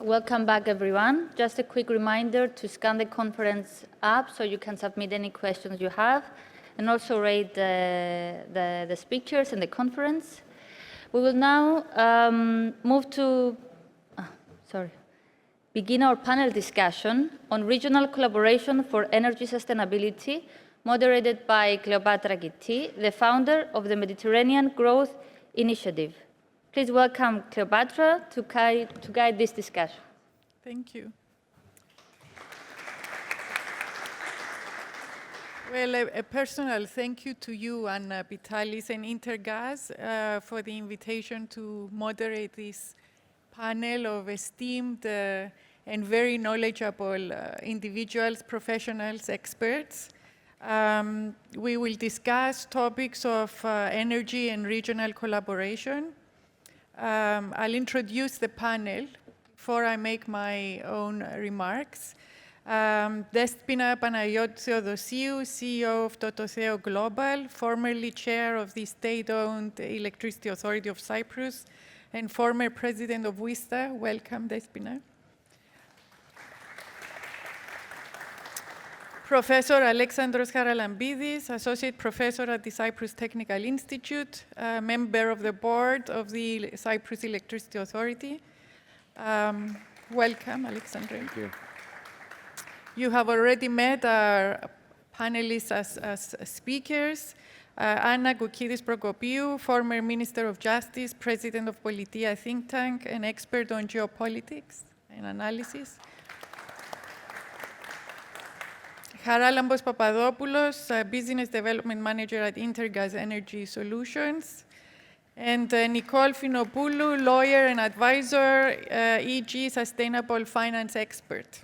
welcome back, everyone. Just a quick reminder to scan the conference app so you can submit any questions you have, and also rate the speakers and the conference. We will now begin our panel discussion on regional collaboration for energy sustainability, moderated by Cleopatra Gitti, the founder of the Mediterranean Growth Initiative. Please welcome Cleopatra to guide this discussion. Thank you. Well, a personal thank you to you, Anna Vitalis and Intergas, for the invitation to moderate this panel of esteemed and very knowledgeable individuals, professionals, experts. We will discuss topics of energy and regional collaboration. I'll introduce the panel before I make my own remarks. Despina Panayotis-Theodosiou, CEO of Tototheo Global, formerly chair of the state-owned Electricity Authority of Cyprus, and former president of WISTA. Welcome, Despina. Professor Alexandros Charalambidis, Associate Professor at the Cyprus Technical Institute, member of the board of the Cyprus Electricity Authority. Welcome, Alexandros. Thank you. You have already met our panelists as speakers. Anna Goukidis Prokopiou, former Minister of Justice, President of Politia think tank, and expert on geopolitics and analysis. Charalambos Papadopoulos, Business Development Manager at Intergas Energy Solutions. And Nicole Finopoulou, lawyer and advisor, e.g. Sustainable Finance Expert.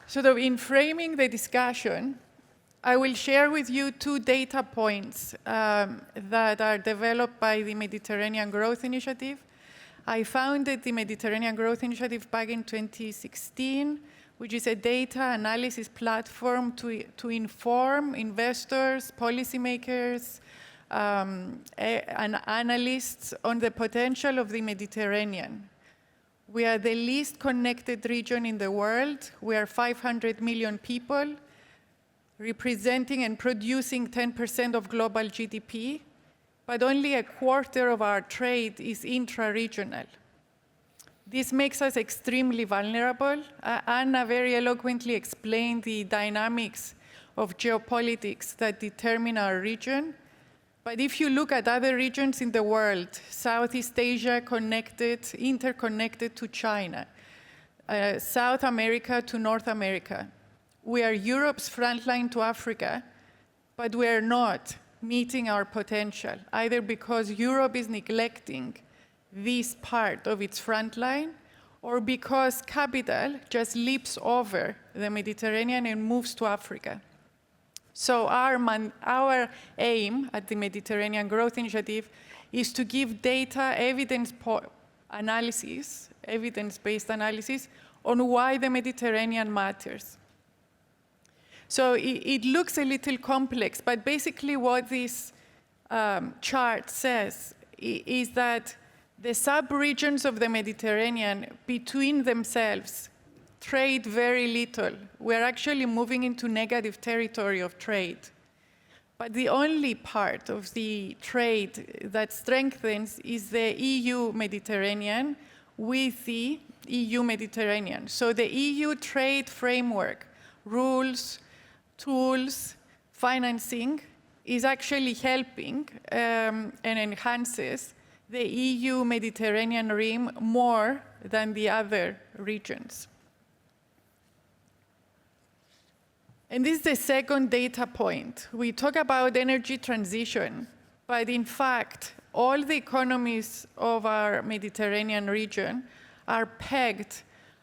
So in framing the discussion, I will share with you two data points that are developed by the Mediterranean Growth Initiative. I founded the Mediterranean Growth Initiative back in 2016, which is a data analysis platform to inform investors, policymakers, and analysts on the potential of the Mediterranean. We are the least connected region in the world. We are 500 million people, representing and producing 10% of global GDP, but only a quarter of our trade is intra-regional. This makes us extremely vulnerable. Anna very eloquently explained the dynamics of geopolitics that determine our region. But if you look at other regions in the world, Southeast Asia interconnected to China, South America to North America, we are Europe's frontline to Africa, but we are not meeting our potential, either because Europe is neglecting this part of its frontline, or because capital just leaps over the Mediterranean and moves to Africa. So our aim at the Mediterranean Growth Initiative is to give data evidence-based analysis on why the Mediterranean matters. So it looks a little complex, but basically what this chart says is that the sub-regions of the Mediterranean between themselves trade very little. We're actually moving into negative territory of trade. But the only part of the trade that strengthens is the EU Mediterranean with the EU Mediterranean. So the EU trade framework, rules, tools, financing is actually helping and enhances the EU Mediterranean rim more than the other regions. And this is the second data point. We talk about energy transition, but in fact, all the economies of our Mediterranean region are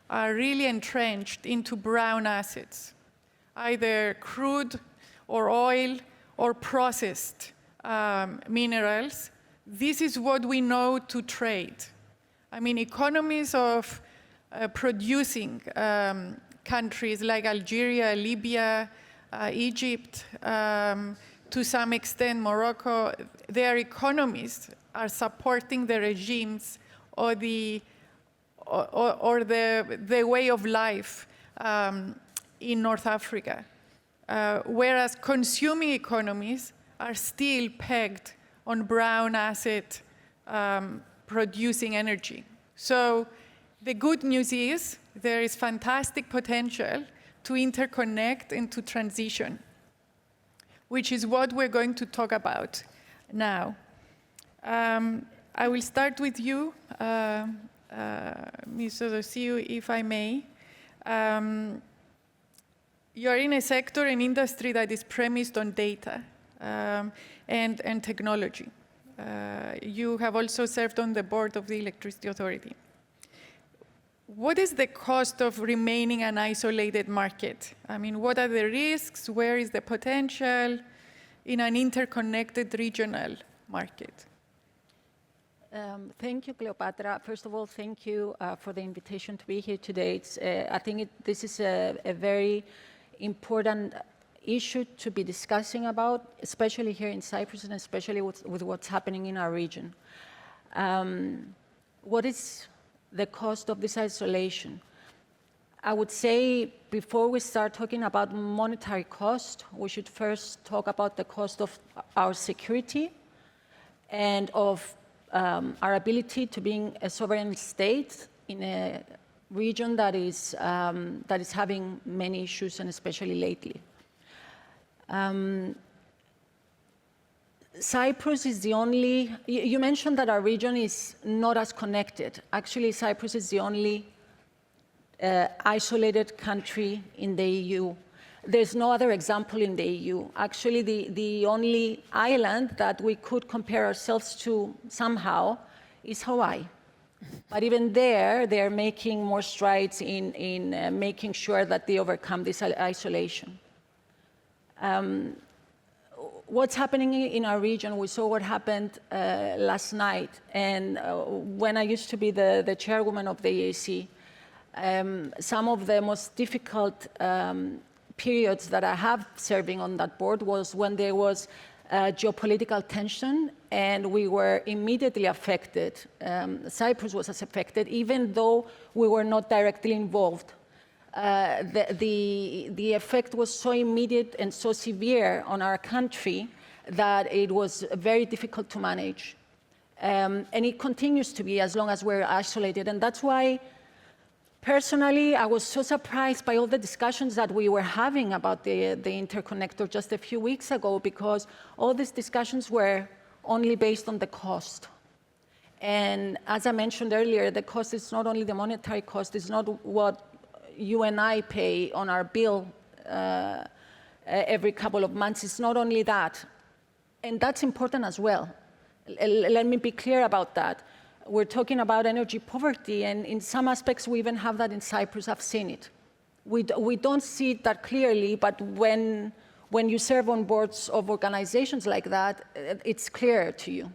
really entrenched into brown assets, either crude or oil or processed minerals. This is what we know to trade. I mean, economies of producing countries like Algeria, Libya, Egypt, to some extent Morocco, their economies are supporting the regimes or the way of life in North Africa, whereas consuming economies are still pegged on brown asset producing energy. So the good news is there is fantastic potential to interconnect and to transition, which is what we're going to talk about now. I will start with you, Ms. Thodosiou, if I may. You're in a sector and industry that is premised on data and technology. You have also served on the board of the Electricity Authority. What is the cost of remaining an isolated market? I mean, what are the risks? Where is the potential in an interconnected regional market? Thank you, Cleopatra. First of all, thank you for the invitation to be here today. I think this is a very important issue to be discussing about, especially here in Cyprus and especially with what's happening in our region. What is the cost of this isolation? I would say before we start talking about monetary cost, we should first talk about the cost of our security and of our ability to being a sovereign state in a region that is having many issues, and especially lately. Cyprus is the only, you mentioned that our region is not as connected. Actually, Cyprus is the only isolated country in the EU. There's no other example in the EU. Actually, the only island that we could compare ourselves to somehow is Hawaii. But even there, they're making more strides in making sure that they overcome this isolation. What's happening in our region, we saw what happened last night. And when I used to be the chairwoman of the EAC, some of the most difficult periods that I have serving on that board was when there was geopolitical tension and we were immediately affected. Cyprus was affected, even though we were not directly involved. The effect was so immediate and so severe on our country that it was very difficult to manage. And it continues to be as long as we're isolated. And that's why, personally, I was so surprised by all the discussions that we were having about the interconnector just a few weeks ago, because all these discussions were only based on the cost. And as I mentioned earlier, the cost is not only the monetary cost, it's not what you and I pay on our bill every couple of months. It's not only that. And that's important as well. Let me be clear about that. We're talking about energy poverty, and in some aspects, we even have that in Cyprus. I've seen it. We don't see it that clearly, but when you serve on boards of organizations like that, it's clear to you.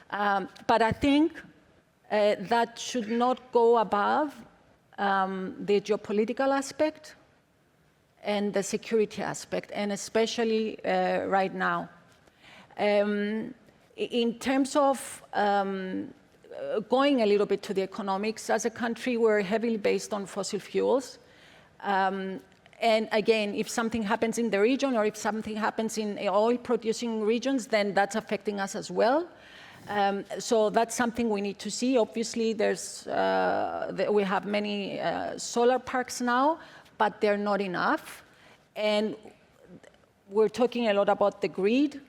But I think that should not go above the geopolitical aspect and the security aspect, and especially right now. In terms of going a little bit to the economics, as a country, we're heavily based on fossil fuels. And again, if something happens in the region or if something happens in oil-producing regions, then that's affecting us as well. So that's something we need to see. Obviously, we have many solar parks now, but they're not enough. And we're talking a lot about the grid.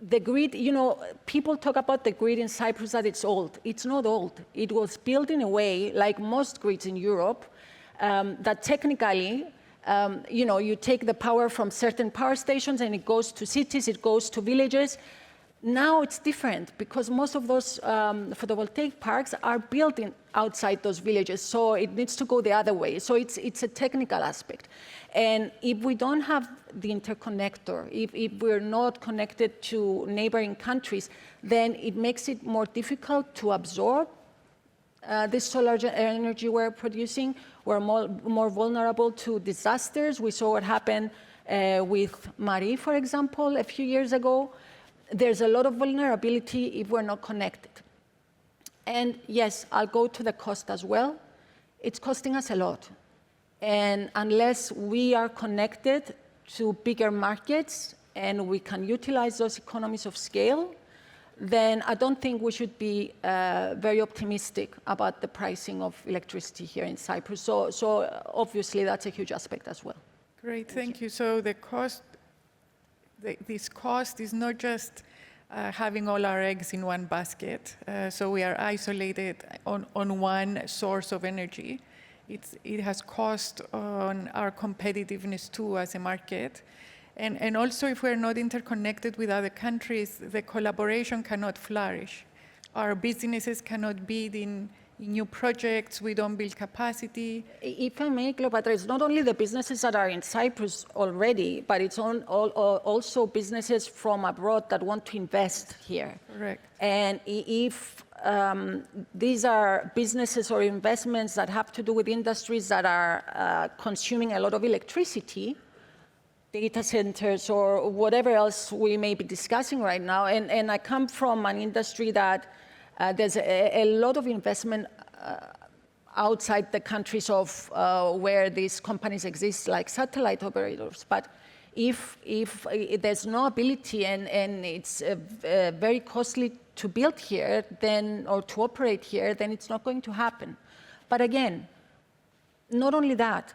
The grid, you know, people talk about the grid in Cyprus that it's old. It's not old. It was built in a way, like most grids in Europe, that technically, you know, you take the power from certain power stations and it goes to cities, it goes to villages. Now it's different because most of those photovoltaic parks are built outside those villages, so it needs to go the other way. So it's a technical aspect. And if we don't have the interconnector, if we're not connected to neighboring countries, then it makes it more difficult to absorb this solar energy we're producing. We're more vulnerable to disasters. We saw what happened with Marie, for example, a few years ago. there's a lot of vulnerability if we're not connected. And yes, I'll go to the cost as well. It's costing us a lot. And unless we are connected to bigger markets and we can utilize those economies of scale, then I don't think we should be very optimistic about the pricing of electricity here in Cyprus. So obviously that's a huge aspect as well. Great, thank you. So the cost, this cost is not just having all our eggs in one basket. So we are isolated on one source of energy. It has cost on our competitiveness too as a market. And also, if we're not interconnected with other countries, the collaboration cannot flourish. Our businesses cannot bid in new projects, we don't build capacity. If I may, Cleopatra, it's not only the businesses that are in Cyprus already, but it's also businesses from abroad that want to invest here. Correct. And if these are businesses or investments that have to do with industries that are consuming a lot of electricity, data centers or whatever else we may be discussing right now, and I come from an industry that there's a lot of investment outside the countries of where these companies exist, like satellite operators. But if there's no ability and it's very costly to build here, then or to operate here, then it's not going to happen. But again, not only that,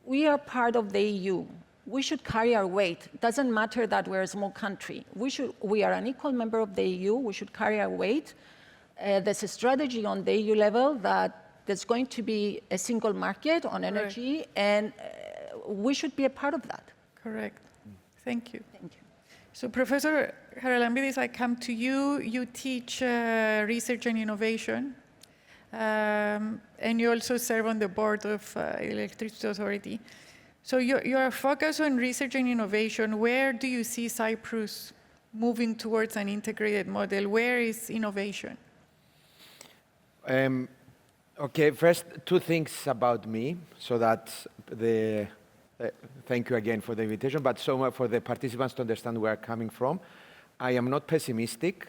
we are part of the EU. We should carry our weight. It doesn't matter that we're a small country. We are an equal member of the EU. We should carry our weight. There's a strategy on the EU level that there's going to be a single market on energy, and we should be a part of that. Correct. Thank you. Thank you. So Professor Charalambidis, I come to you. You teach research and innovation, and you also serve on the board of Electricity Authority. So your focus on research and innovation, where do you see Cyprus moving towards an integrated model? Where is innovation? Okay, first, two things about me, so that thank you again for the invitation, but so much for the participants to understand where I'm coming from. I am not pessimistic,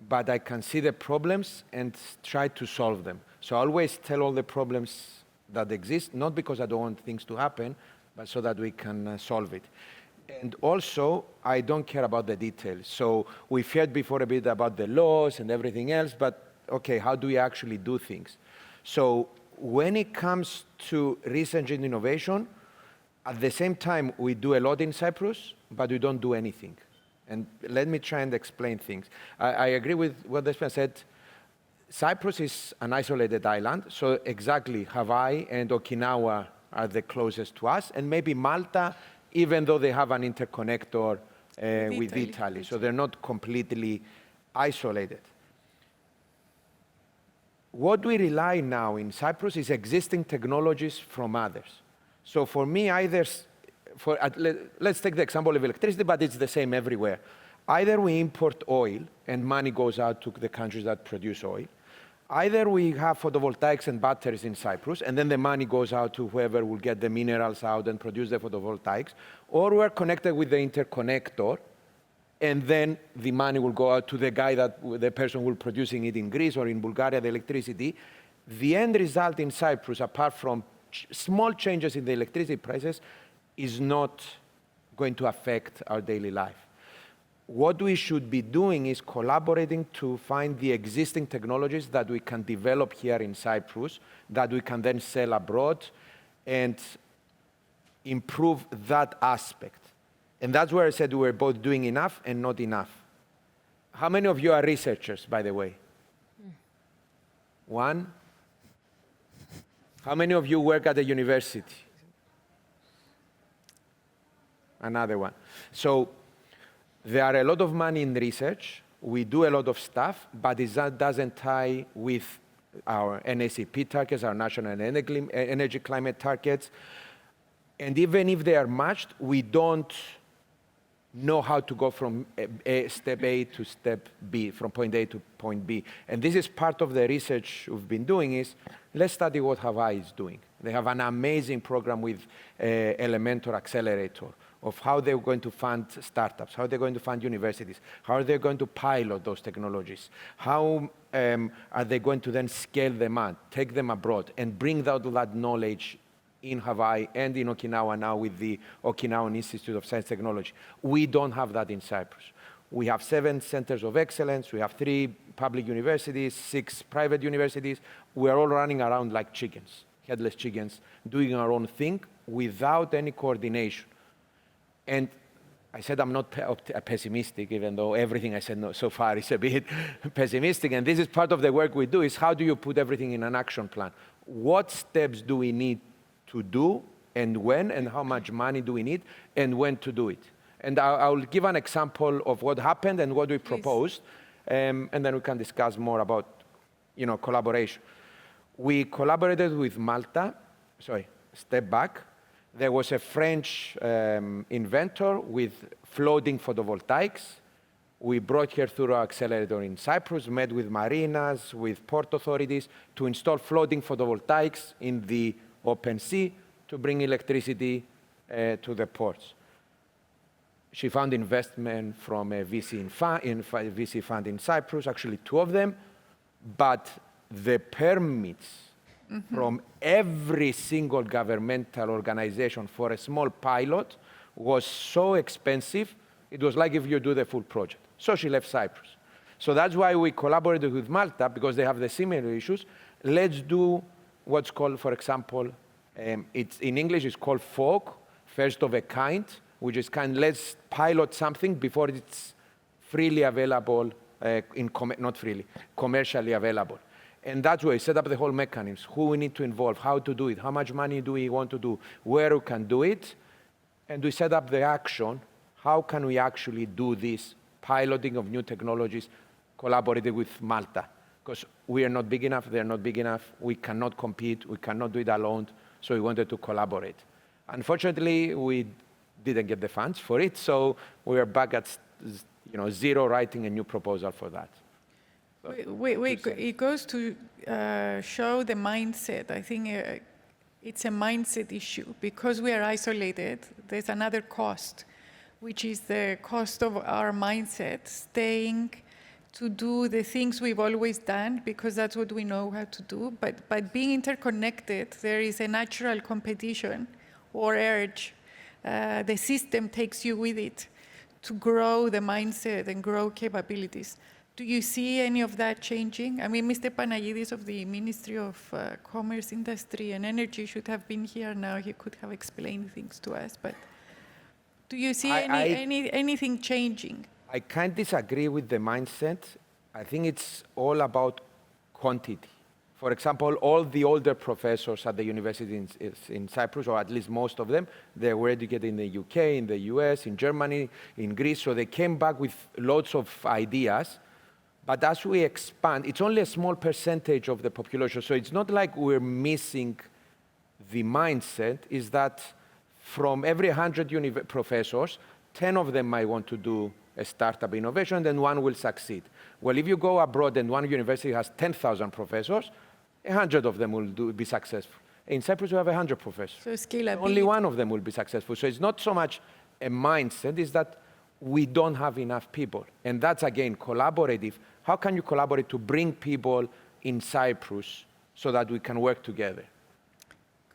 but I can see the problems and try to solve them. So I always tell all the problems that exist, not because I don't want things to happen, but so that we can solve it. And also, I don't care about the details. So we've heard before a bit about the laws and everything else, but okay, how do we actually do things? So when it comes to research and innovation, at the same time, we do a lot in Cyprus, but we don't do anything. And let me try and explain things. I agree with what Despina said. Cyprus is an isolated island, so exactly Hawaii and Okinawa are the closest to us, and maybe Malta, even though they have an interconnector with Italy. So they're not completely isolated. What we rely now in Cyprus is existing technologies from others. So for me, let's take the example of electricity, but it's the same everywhere. Either we import oil and money goes out to the countries that produce oil. Either we have photovoltaics and batteries in Cyprus, and then the money goes out to whoever will get the minerals out and produce the photovoltaics, or we're connected with the interconnector, and then the money will go out to the person who will producing it in Greece or in Bulgaria, the electricity. The end result in Cyprus, apart from small changes in the electricity prices, is not going to affect our daily life. What we should be doing is collaborating to find the existing technologies that we can develop here in Cyprus, that we can then sell abroad and improve that aspect. And that's where I said we're both doing enough and not enough. How many of you are researchers, by the way? One? How many of you work at a university? Another one. So there are a lot of money in research. We do a lot of stuff, but it doesn't tie with our NACP targets, our national energy climate targets. And even if they are matched, we don't know how to go from step A to step B, from point A to point B. And this is part of the research we've been doing is, let's study what Hawaii is doing. They have an amazing program with Elementor Accelerator, of how they're going to fund startups, how they're going to fund universities, how are they going to pilot those technologies, how are they going to then scale them up, take them abroad, and bring that knowledge in Hawaii and in Okinawa now with the Okinawan Institute of Science and Technology. We don't have that in Cyprus. We have 7 centers of excellence. We have 3 public universities, 6 private universities. We are all running around like chickens, headless chickens, doing our own thing without any coordination. And I said I'm not pessimistic, even though everything I said so far is a bit pessimistic. And this is part of the work we do, is how do you put everything in an action plan? What steps do we need to do, and when, and how much money do we need, and when to do it? And I'll give an example of what happened and what we proposed, and then we can discuss more about, collaboration. We collaborated with Malta. Sorry, step back. There was a French inventor with floating photovoltaics. We brought her through our accelerator in Cyprus, met with marinas, with port authorities to install floating photovoltaics in the open sea to bring electricity to the ports. She found investment from a VC fund in Cyprus, actually 2 of them, but the permits from every single governmental organization for a small pilot was so expensive, it was like if you do the full project. So she left Cyprus. So that's why we collaborated with Malta, because they have the similar issues. Let's do what's called, for example, it's in English, it's called FOG, first of a kind, which is let's pilot something before it's freely available, not freely, commercially available. And that's why we set up the whole mechanism, who we need to involve, how to do it, how much money do we want to do, where we can do it, and we set up the action, how can we actually do this piloting of new technologies, collaborating with Malta. Because we are not big enough, they're not big enough, we cannot compete, we cannot do it alone, so we wanted to collaborate. Unfortunately, we didn't get the funds for it, so we are back at 0, writing a new proposal for that. So, it goes to show the mindset. I think it's a mindset issue. Because we are isolated, there's another cost, which is the cost of our mindset, staying to do the things we've always done, because that's what we know how to do. But being interconnected, there is a natural competition or urge. The system takes you with it to grow the mindset and grow capabilities. Do you see any of that changing? I mean, Mr. Panagidis of the Ministry of Commerce, Industry and Energy should have been here now. He could have explained things to us. But do you see anything changing? I can't disagree with the mindset. I think it's all about quantity. For example, all the older professors at the university in Cyprus, or at least most of them, they were educated in the UK, in the US, in Germany, in Greece, so they came back with lots of ideas. But as we expand, it's only a small percentage of the population, so it's not like we're missing the mindset, is that from every 100 professors, 10 of them might want to do a startup innovation, then 1 will succeed. Well, if you go abroad and one university has 10,000 professors, 100 of them will be successful. In Cyprus, we have 100 professors. So scalability. Only 1 of them will be successful. So it's not so much a mindset, it's that we don't have enough people. And that's, again, collaborative. How can you collaborate to bring people in Cyprus so that we can work together?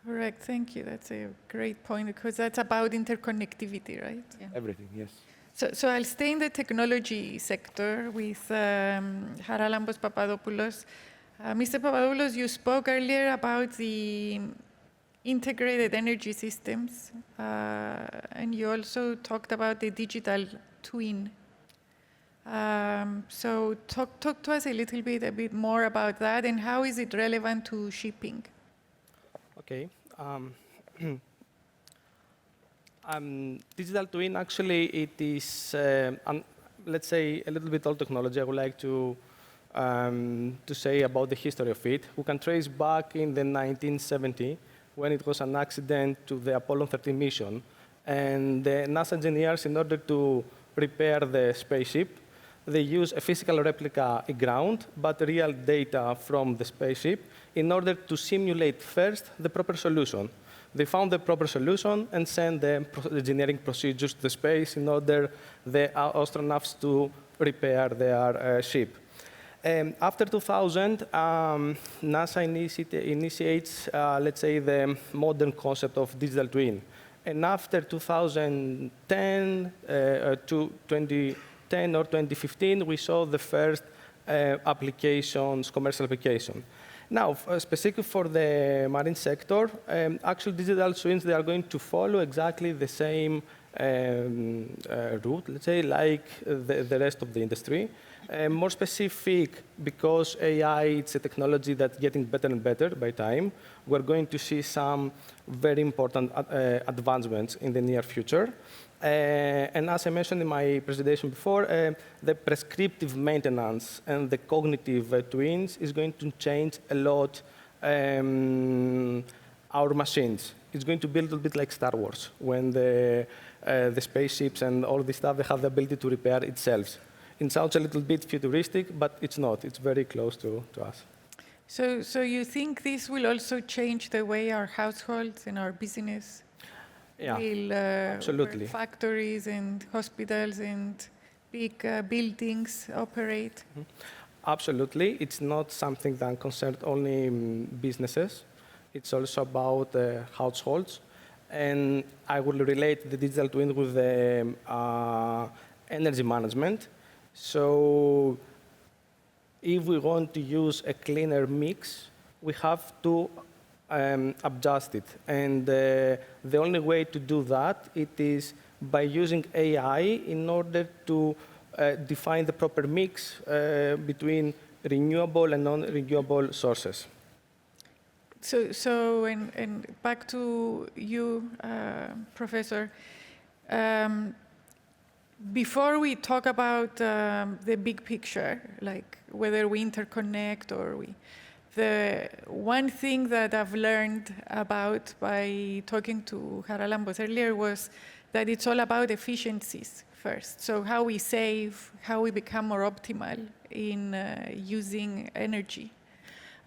Correct, thank you. That's a great point, because that's about interconnectivity, right? Yeah. Everything, yes. So I'll stay in the technology sector with Charalambos Papadopoulos. Mr. Papadopoulos, you spoke earlier about the integrated energy systems, and you also talked about the digital twin. So talk to us a bit more about that, and how is it relevant to shipping? Okay. Digital twin, actually, it is, let's say, a little bit old technology. I would like to say about the history of it. We can trace back in the 1970, when it was an accident to the Apollo 13 mission. And the NASA engineers, in order to prepare the spaceship, they use a physical replica ground, but real data from the spaceship, in order to simulate first the proper solution. They found the proper solution and sent the engineering procedures to the space in order the astronauts to repair their ship. After 2000, NASA initiates, let's say, the modern concept of digital twin. And after 2010 to 2010 or 2015, we saw the first applications, commercial application. Now, specifically for the marine sector, actually digital twins, they are going to follow exactly the same route, let's say, like the rest of the industry. More specific, because AI, it's a technology that's getting better and better by time, we're going to see some very important advancements in the near future. And as I mentioned in my presentation before, the prescriptive maintenance and the cognitive twins is going to change a lot our machines. It's going to be a little bit like Star Wars, when the spaceships and all this stuff, they have the ability to repair itself. It sounds a little bit futuristic, but it's not. It's very close to us. So you think this will also change the way our households and our business will, absolutely. factories and hospitals and big buildings operate? Absolutely. It's not something that concerns only businesses. It's also about households. And I will relate the digital twin with the energy management. So if we want to use a cleaner mix, we have to adjust it. And the only way to do that, it is by using AI in order to define the proper mix between renewable and non-renewable sources. So and back to you, Professor. Before we talk about the big picture, like whether we interconnect or the one thing that I've learned about by talking to Charalambos earlier was that it's all about efficiencies first. So how we save, how we become more optimal in using energy.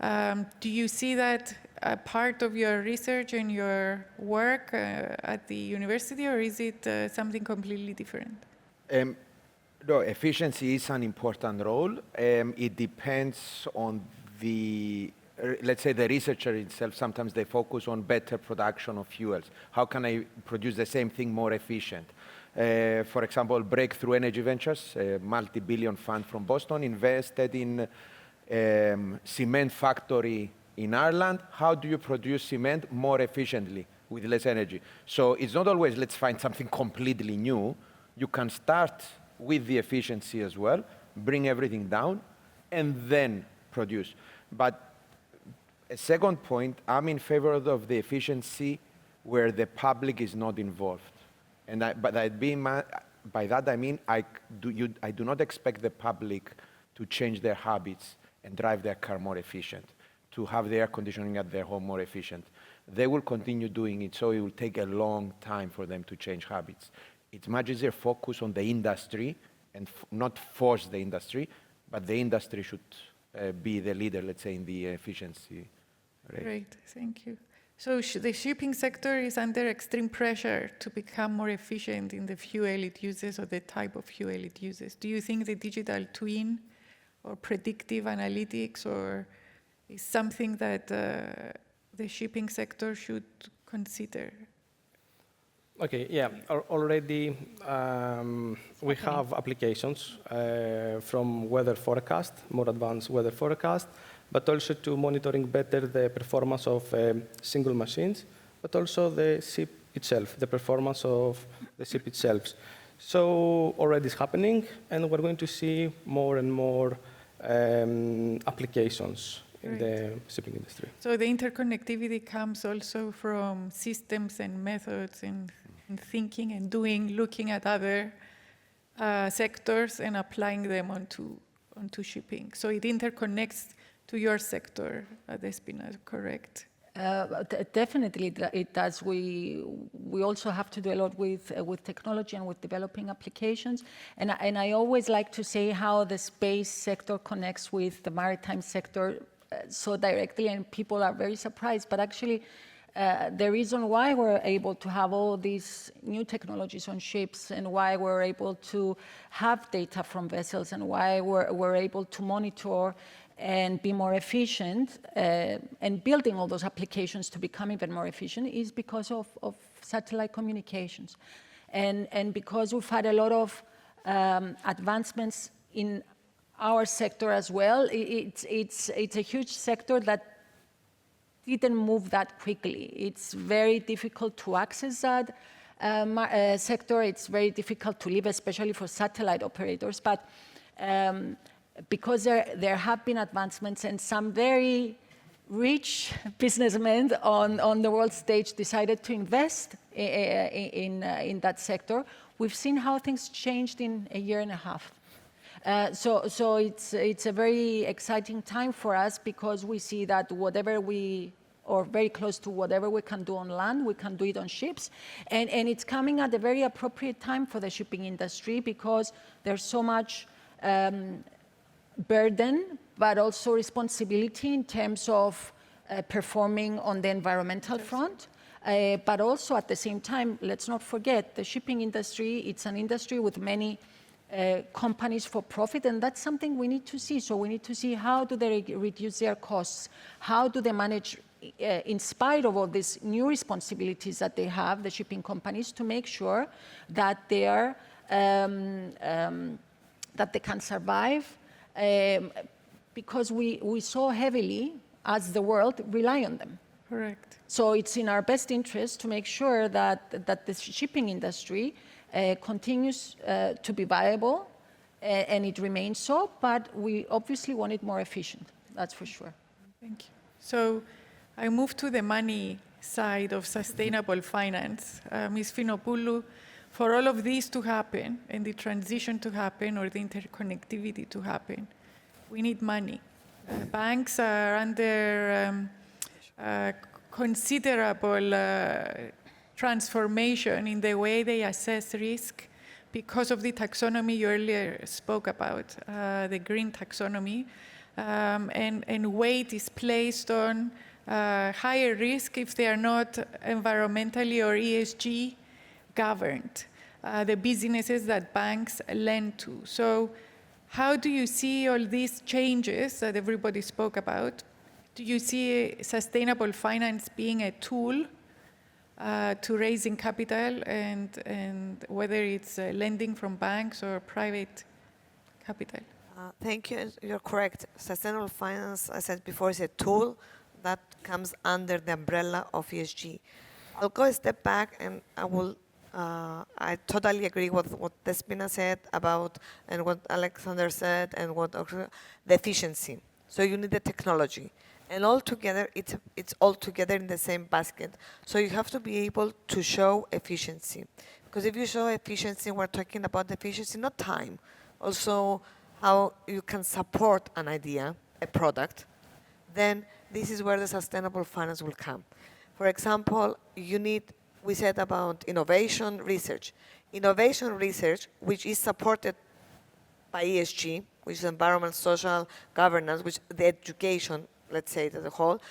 Do you see that a part of your research and your work at the university, or is it something completely different? No, efficiency is an important role. It depends on let's say the researcher itself. Sometimes they focus on better production of fuels. How can I produce the same thing more efficient? For example, Breakthrough Energy Ventures, a multi-billion fund from Boston, invested in cement factory in Ireland. How do you produce cement more efficiently with less energy? So it's not always let's find something completely new. You can start with the efficiency as well, bring everything down, and then produce. But a second point, I'm in favor of the efficiency where the public is not involved. And by that I mean I do not expect the public to change their habits and drive their car more efficient, to have the air conditioning at their home more efficient. They will continue doing it, so it will take a long time for them to change habits. It's much easier to focus on the industry and not force the industry, but the industry should be the leader, let's say, in the efficiency rate. Great, thank you. So the shipping sector is under extreme pressure to become more efficient in the fuel it uses or the type of fuel it uses. Do you think the digital twin or predictive analytics or is something that the shipping sector should consider? Okay, yeah, already we have applications from weather forecast, more advanced weather forecast, but also to monitoring better the performance of single machines, but also the ship itself, the performance of the ship itself. So already it's happening, and we're going to see more and more applications in the shipping industry. So the interconnectivity comes also from systems and methods and thinking and doing, looking at other sectors and applying them onto shipping. So it interconnects to your sector, Despina, correct? Definitely it does. We also have to do a lot with technology and with developing applications. And I always like to say how the space sector connects with the maritime sector so directly, and people are very surprised. But actually, the reason why we're able to have all these new technologies on ships and why we're able to have data from vessels and why we're able to monitor and be more efficient and building all those applications to become even more efficient is because of satellite communications. And because we've had a lot of advancements in our sector as well, it's a huge sector that didn't move that quickly. It's very difficult to access that sector. It's very difficult to live, especially for satellite operators. But because there have been advancements and some very rich businessmen on the world stage decided to invest in that sector, we've seen how things changed in a year and a half. So it's a very exciting time for us because we see that or very close to whatever we can do on land, we can do it on ships. And it's coming at a very appropriate time for the shipping industry because there's so much burden, but also responsibility in terms of performing on the environmental front. But also at the same time, let's not forget, the shipping industry, it's an industry with many companies for profit, and that's something we need to see. So we need to see how do they reduce their costs, how do they manage, in spite of all these new responsibilities that they have, the shipping companies, to make sure that they are that they can survive, because we so heavily, as the world, rely on them. Correct. So it's in our best interest to make sure that the shipping industry continues to be viable, and it remains so, but we obviously want it more efficient, that's for sure. Thank you. So I move to the money side of sustainable finance. Ms. Finopoulou, for all of this to happen and the transition to happen or the interconnectivity to happen, we need money. Banks are under considerable transformation in the way they assess risk because of the taxonomy you earlier spoke about, the green taxonomy, and weight is placed on higher risk if they are not environmentally or ESG governed, the businesses that banks lend to. So how do you see all these changes that everybody spoke about? Do you see sustainable finance being a tool to raising capital and whether it's lending from banks or private capital? Thank you. You're correct. Sustainable finance, I said before, is a tool that comes under the umbrella of ESG. I'll go a step back and I totally agree with what Despina said about and what Alexander said and what the efficiency. So you need the technology. And all together, it's all together in the same basket. So you have to be able to show efficiency. Because if you show efficiency, we're talking about efficiency, not time. Also, how you can support an idea, a product, then this is where the sustainable finance will come. For example, we said about innovation research. Innovation research, which is supported by ESG, which is environment, social, governance, which the education, let's say it as a whole,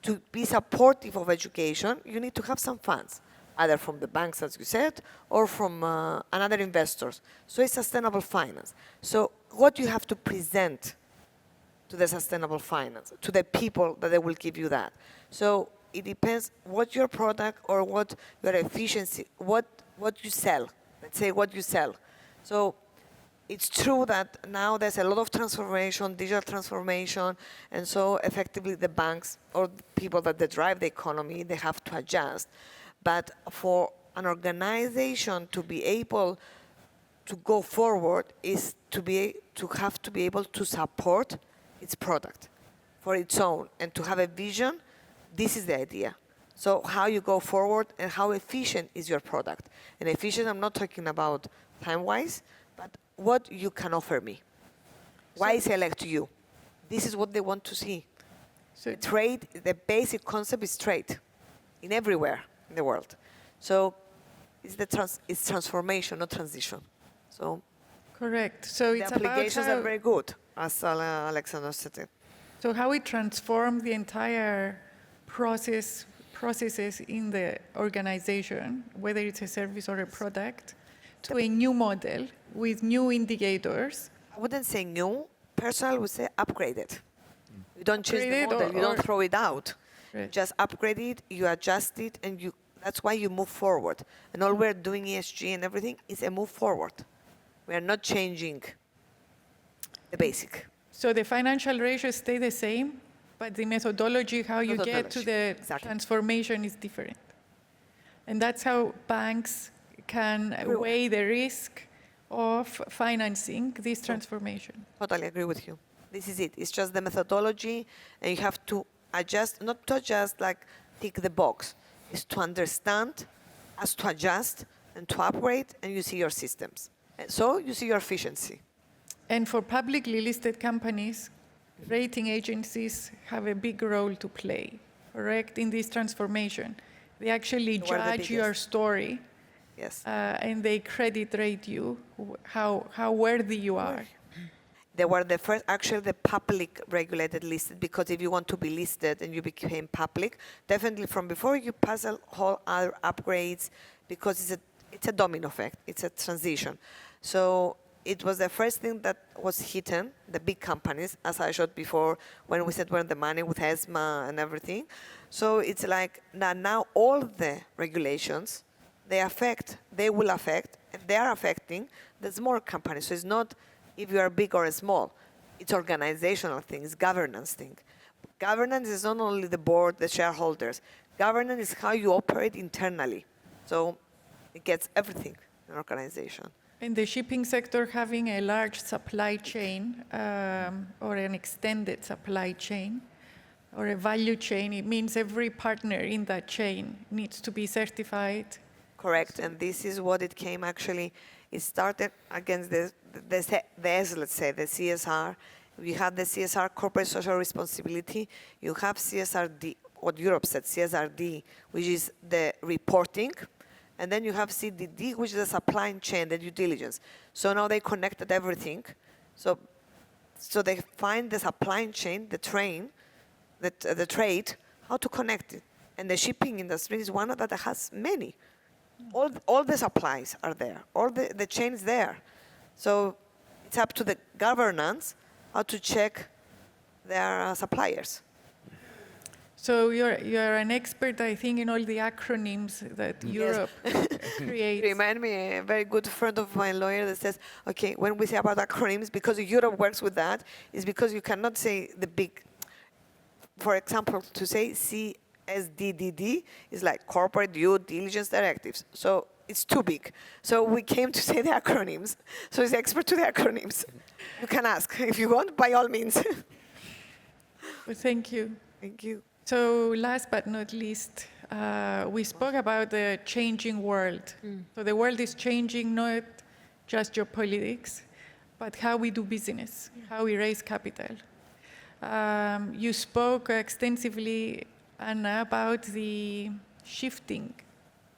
to be supportive of education, you need to have some funds, either from the banks, as you said, or from another investors. So it's sustainable finance. So what you have to present to the sustainable finance, to the people that they will give you that. So it depends what your product or what your efficiency, what you sell. Let's say what you sell. So it's true that now there's a lot of transformation, digital transformation, and so effectively the banks or the people that they drive the economy, they have to adjust. But for an organization to be able to go forward is to have to be able to support its product for its own and to have a vision. This is the idea. So how you go forward and how efficient is your product. And efficient, I'm not talking about time-wise, but what you can offer me. Why I select you? This is what they want to see. So Trade, the basic concept is trade in everywhere in the world. So it's transformation, not transition. So correct. So the it's about applications how, are very good, as Alexander said. so how we transform the entire process, processes in the organization, whether it's a service or a product, to a new model with new indicators. I wouldn't say new. Personal would say upgraded. You don't change the Upgraded model. You don't or- throw it out. You Right. just upgrade it. You adjust it, and that's why you move forward. And all we're doing ESG and everything is a move forward. We are not changing the basic. So the financial ratios stay the same, but the methodology, how you get to Methodology, the exactly. transformation is different. And that's how banks can Everywhere. weigh the risk of financing this transformation. Totally agree with you. This is it. It's just the methodology, and you have to adjust, not to adjust like tick the box. It's to understand, as to adjust, and to upgrade, and you see your systems. And so you see your efficiency. And for publicly listed companies, rating agencies have a big role to play, correct, in this transformation. They actually They were the judge your biggest. story, Yes. and they credit rate you, how worthy you are. They were the first, actually the public regulated listed, because if you want to be listed and you became public, definitely from before you pass a whole other upgrades, because it's a domino effect, it's a transition. So it was the first thing that was hidden, the big companies, as I showed before, when we said we're the money with ESMA and everything. So it's like now all the regulations, they will affect, and they are affecting the small companies. So it's not if you are big or small, it's organizational thing, it's governance thing. Governance is not only the board, the shareholders. Governance is how you operate internally. So it gets everything in an organization. In the shipping sector, having a large supply chain or an extended supply chain or a value chain, it means every partner in that chain needs to be certified. Correct, and this is what it came actually. It started against the S, let's say, the CSR. You have the CSR, corporate social responsibility. You have CSRD, what Europe said, CSRD, which is the reporting. And then you have CDD, which is the supply chain, the due diligence. So now they connected everything. So they find the supply chain, the trade, how to connect it. And the shipping industry is one that has many. All the supplies are there. All the chain is there. So it's up to the governance how to check their suppliers. So you're an expert, I think, in all the acronyms that Europe creates. Remind me, a very good friend of my lawyer that says, okay, when we say about acronyms, because Europe works with that, is because you cannot say the big, for example, to say CSDDD is like corporate due diligence directives. So it's too big. So we came to say the acronyms. So he's expert to the acronyms. You can ask if you want, by all means. Well, thank you. Thank you. So last but not least, we spoke about the changing world. So the world is changing, not just geopolitics, but how we do business, how we raise capital. You spoke extensively, Anna, about the shifting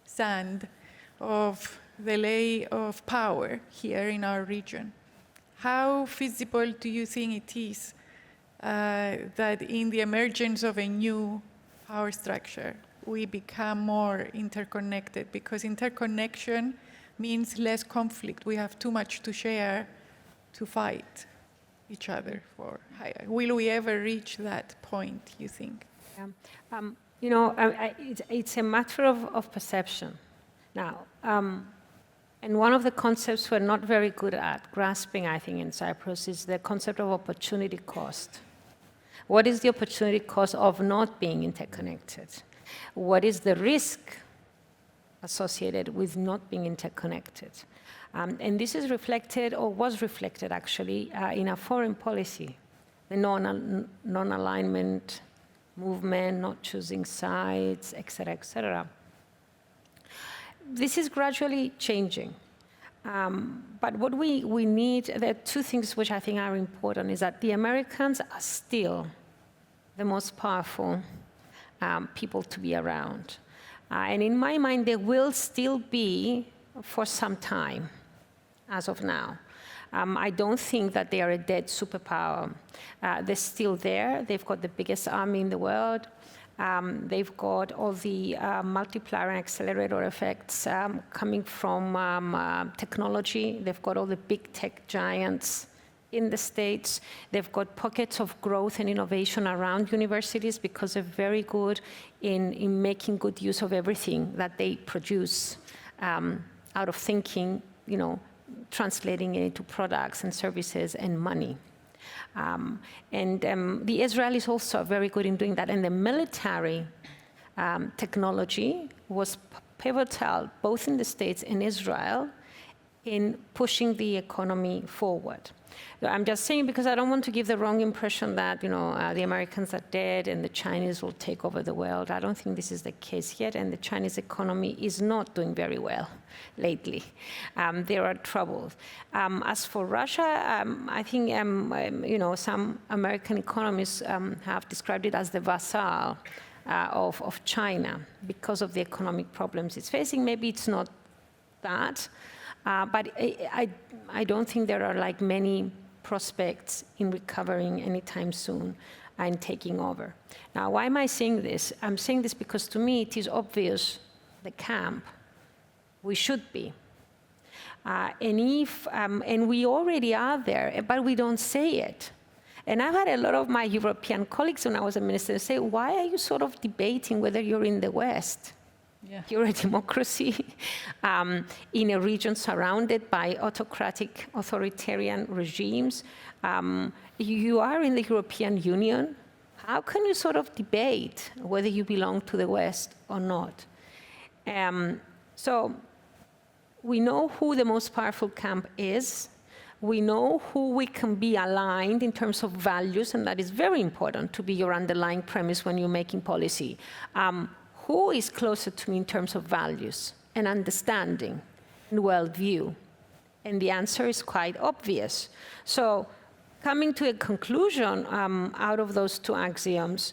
sand of the lay of power here in our region. How feasible do you think it is that in the emergence of a new power structure, we become more interconnected? Because interconnection means less conflict. We have too much to share to fight each other for. Will we ever reach that point, you think? You know, it's a matter of perception. Now, and one of the concepts we're not very good at grasping, I think, in Cyprus is the concept of opportunity cost. What is the opportunity cost of not being interconnected? What is the risk associated with not being interconnected? And this is reflected, or was reflected actually, in our foreign policy, the non-alignment movement, not choosing sides, et cetera, et cetera. This is gradually changing. But what we need, there are two things which I think are important, is that the Americans are still the most powerful people to be around. And in my mind, they will still be for some time, as of now. I don't think that they are a dead superpower. They're still there. They've got the biggest army in the world. They've got all the multiplier and accelerator effects coming from technology. They've got all the big tech giants in the States. They've got pockets of growth and innovation around universities because they're very good in making good use of everything that they produce out of thinking, translating it into products and services and money. The Israelis also are very good in doing that. And the military technology was pivotal, both in the States and Israel, in pushing the economy forward. I'm just saying because I don't want to give the wrong impression that the Americans are dead and the Chinese will take over the world. I don't think this is the case yet, and the Chinese economy is not doing very well lately. There are troubles. As for Russia, I think some American economists have described it as the vassal of China because of the economic problems it's facing. Maybe it's not that. But I don't think there are many prospects in recovering anytime soon and taking over. Now, why am I saying this? I'm saying this because to me it is obvious the camp we should be. And we already are there, but we don't say it. And I've had a lot of my European colleagues when I was a minister say, why are you sort of debating whether you're in the West? Yeah. You're a democracy in a region surrounded by autocratic, authoritarian regimes. You are in the European Union. How can you sort of debate whether you belong to the West or not? So we know who the most powerful camp is. We know who we can be aligned in terms of values, and that is very important to be your underlying premise when you're making policy. Who is closer to me in terms of values and understanding and worldview? And the answer is quite obvious. So coming to a conclusion out of those two axioms,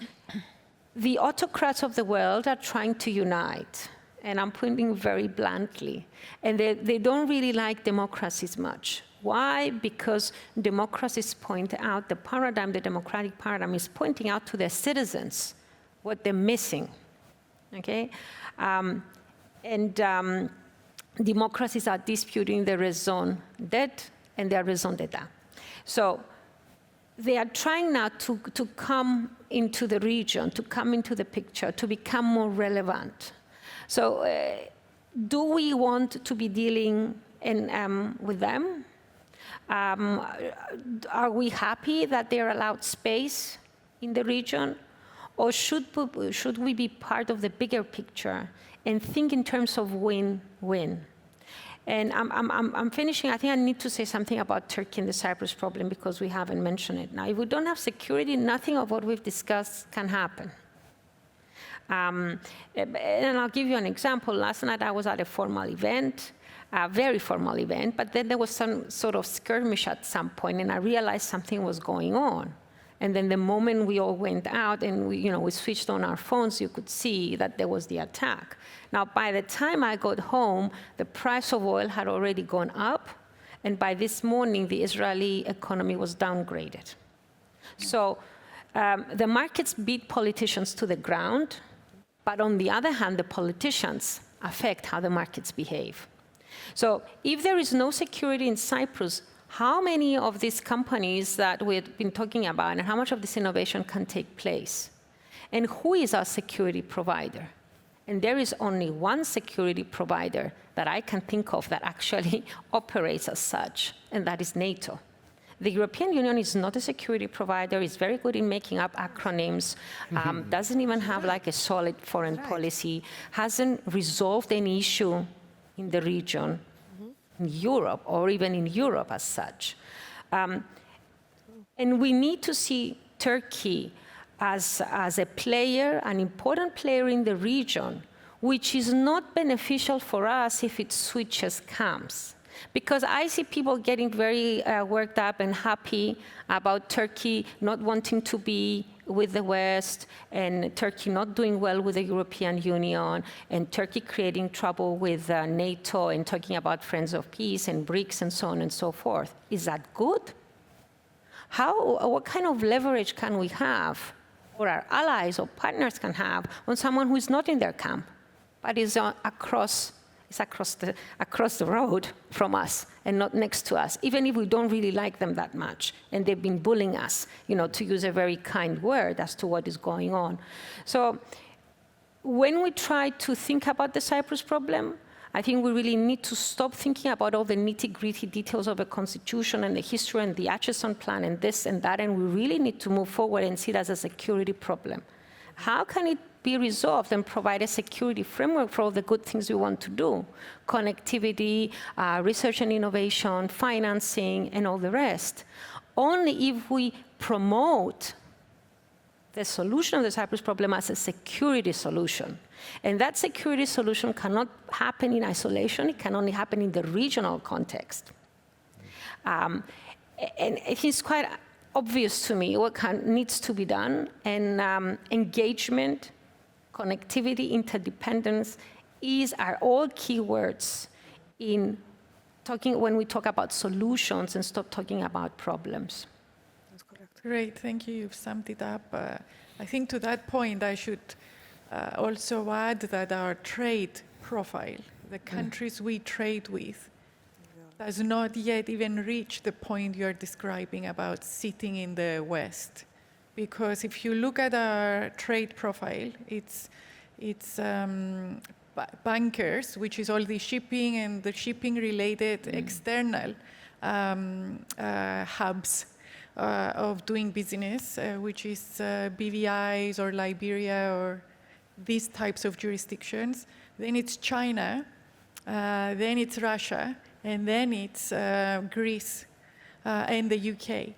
the autocrats of the world are trying to unite. And I'm putting very bluntly. And they don't really like democracies much. Why? Because democracies point out the paradigm, the democratic paradigm is pointing out to their citizens what they're missing. Okay? Democracies are disputing the raison d'être and their raison d'etat. So they are trying now to come into the region, to come into the picture, to become more relevant. So do we want to be dealing with them? Are we happy that they're allowed space in the region? Or should we be part of the bigger picture and think in terms of win-win? And I'm finishing. I think I need to say something about Turkey and the Cyprus problem because we haven't mentioned it. Now, if we don't have security, nothing of what we've discussed can happen. And I'll give you an example. Last night I was at a formal event, a very formal event, but then there was some sort of skirmish at some point, and I realized something was going on. And then the moment we all went out and we switched on our phones, you could see that there was the attack. Now, by the time I got home, the price of oil had already gone up, and by this morning, the Israeli economy was downgraded. So the markets beat politicians to the ground, but on the other hand, the politicians affect how the markets behave. So if there is no security in Cyprus, how many of these companies that we've been talking about and how much of this innovation can take place? And who is our security provider? And there is only one security provider that I can think of that actually operates as such, and that is NATO. The European Union is not a security provider, is very good in making up acronyms, doesn't even have a solid foreign policy, hasn't resolved any issue in the region, in Europe, or even in Europe as such. And we need to see Turkey as a player, an important player in the region, which is not beneficial for us if it switches camps. Because I see people getting very worked up and happy about Turkey not wanting to be with the West, and Turkey not doing well with the European Union, and Turkey creating trouble with NATO and talking about Friends of Peace and BRICS and so on and so forth. Is that good? What kind of leverage can we have or our allies or partners can have on someone who is not in their camp, but is across the road from us and not next to us, even if we don't really like them that much. And they've been bullying us, to use a very kind word as to what is going on. So when we try to think about the Cyprus problem, I think we really need to stop thinking about all the nitty-gritty details of a constitution and the history and the Acheson plan and this and that, and we really need to move forward and see it as a security problem. How can it be resolved and provide a security framework for all the good things we want to do? Connectivity, research and innovation, financing, and all the rest. Only if we promote the solution of the Cyprus problem as a security solution. And that security solution cannot happen in isolation. It can only happen in the regional context. And it is quite obvious to me what needs to be done. And engagement, connectivity, interdependence are all keywords in talking when we talk about solutions and stop talking about problems. Great, thank you. You've summed it up. I think to that point, I should also add that our trade profile, the countries we trade with, does not yet even reach the point you're describing about sitting in the West. Because if you look at our trade profile, it's bankers, which is all the shipping and the shipping-related external hubs of doing business, which is BVIs or Liberia or these types of jurisdictions. Then it's China, then it's Russia, and then it's Greece and the UK.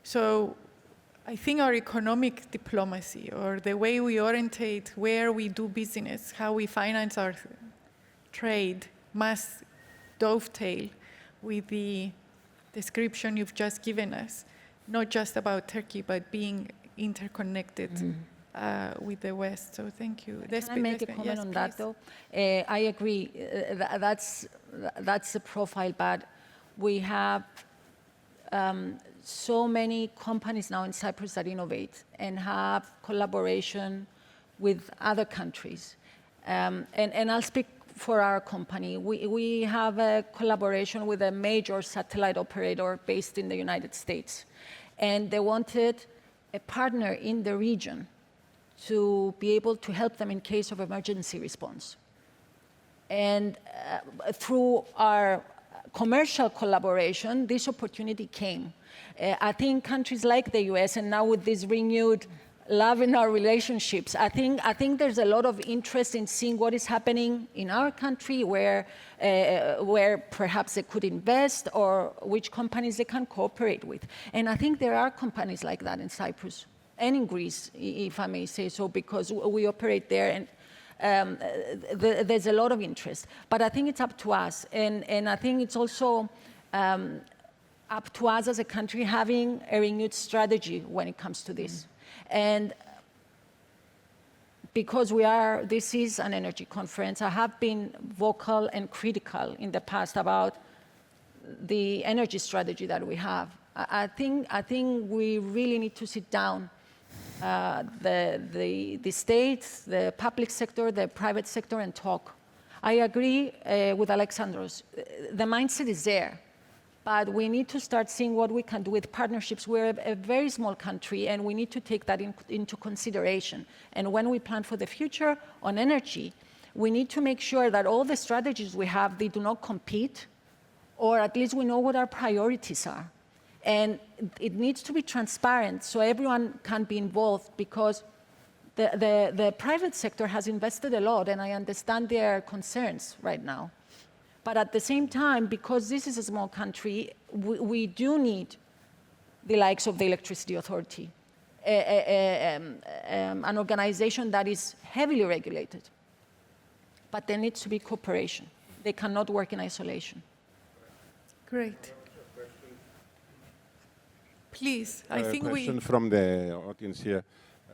So I think our economic diplomacy, or the way we orientate where we do business, how we finance our trade, must dovetail with the description you've just given us, not just about Turkey, but being interconnected with the West. So thank you. Can I make a comment on that, though? I agree. That's the profile, but we have so companies companies now in Cyprus that innovate and have collaboration with other countries. And I'll speak for our company. We have a collaboration with a major satellite operator based in the United States. And they wanted a partner in the region to be able to help them in case of emergency response. And through our commercial collaboration, this opportunity came. I think countries like the US, and now with this renewed love in our relationships, I think there's a lot of interest in seeing what is happening in our country, where perhaps they could invest, or which companies they can cooperate with. And I think there are companies like that in Cyprus and in Greece, if I may say so, because we operate there, and there's a lot of interest. But I think it's up to us, and I think it's also up to us as a country having a renewed strategy when it comes to this. And because this is an energy conference, I have been vocal and critical in the past about the energy strategy that we have. I think we really need to sit down, the state, the public sector, the private sector, and talk. I agree with Alexandros. The mindset is there. But we need to start seeing what we can do with partnerships. We're a very small country, and we need to take that into consideration. And when we plan for the future on energy, we need to make sure that all the strategies we have, they do not compete, or at least we know what our priorities are. And it needs to be transparent so everyone can be involved, because the private sector has invested a lot, and I understand their concerns right now. But at the same time, because this is a small country, we do need the likes of the Electricity Authority, an organization that is heavily regulated. But there needs to be cooperation. They cannot work in isolation. Great. Please, I think we... Question from the audience here,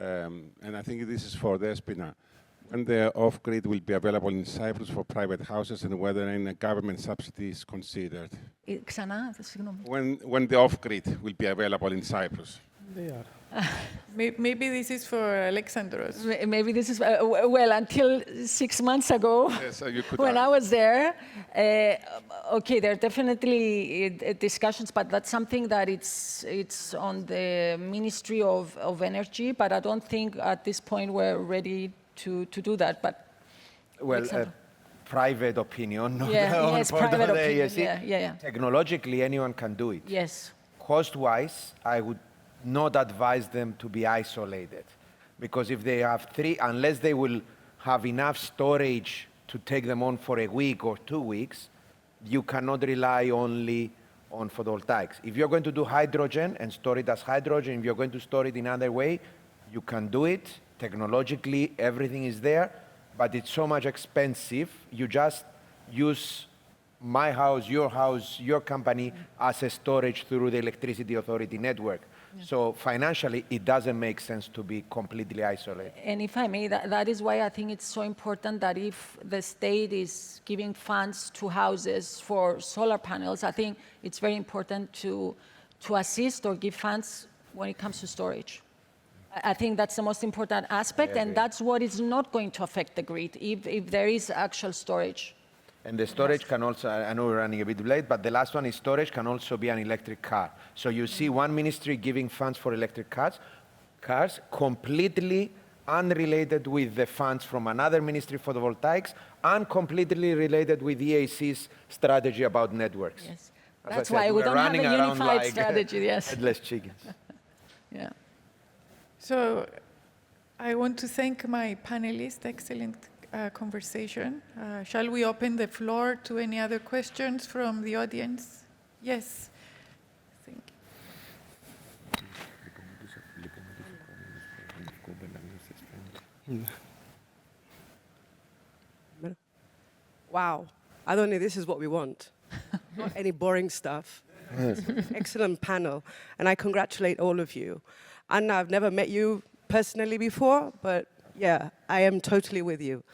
and I think this is for Despina. When the off-grid will be available in Cyprus for private houses, and whether any government subsidy is considered? When the off-grid will be available in Cyprus They are. Maybe this is for Alexandros. Maybe this is, well, until 6 months ago, Yes, you could when add. I was there, okay, there are definitely discussions, but that's something that it's on the Ministry of Energy, but I don't think at this point we're ready to do that, but. Well, Alexandra. private opinion, not Yeah, on yes, part of private the opinion, AEC. yeah. Technologically, anyone can do it. Yes. Cost-wise, I would not advise them to be isolated, because if they have three, unless they will have enough storage to take them on for a week or 2 weeks, you cannot rely only on photovoltaics. If you're going to do hydrogen and store it as hydrogen, if you're going to store it in another way, you can do it. Technologically, everything is there, but it's so much expensive. You just use my house, your company as a storage through the electricity authority network. So financially, it doesn't make sense to be completely isolated. And if I may, that is why I think it's so important that if the state is giving funds to houses for solar panels, I think it's very important to assist or give funds when it comes to storage. I think that's the most important aspect, and that's what is not going to affect the grid if there is actual storage. And the storage can also, I know we're running a bit late, but the last one is storage can also be an electric car. So you see one ministry giving funds for electric cars completely unrelated with the funds from another ministry for the voltaics, and completely related with EAC's strategy about networks. Yes. As I That's said, why we we're don't have a running around unified like strategy, yes. headless chickens. Yeah. So I want to thank my panelists. Excellent conversation. Shall we open the floor to any other questions from the audience? Yes. Thank Wow, I don't think this is what we want. Not any boring stuff. Excellent panel, and I congratulate all of you. Anna, I've never met you personally before, but yeah, I am totally with you.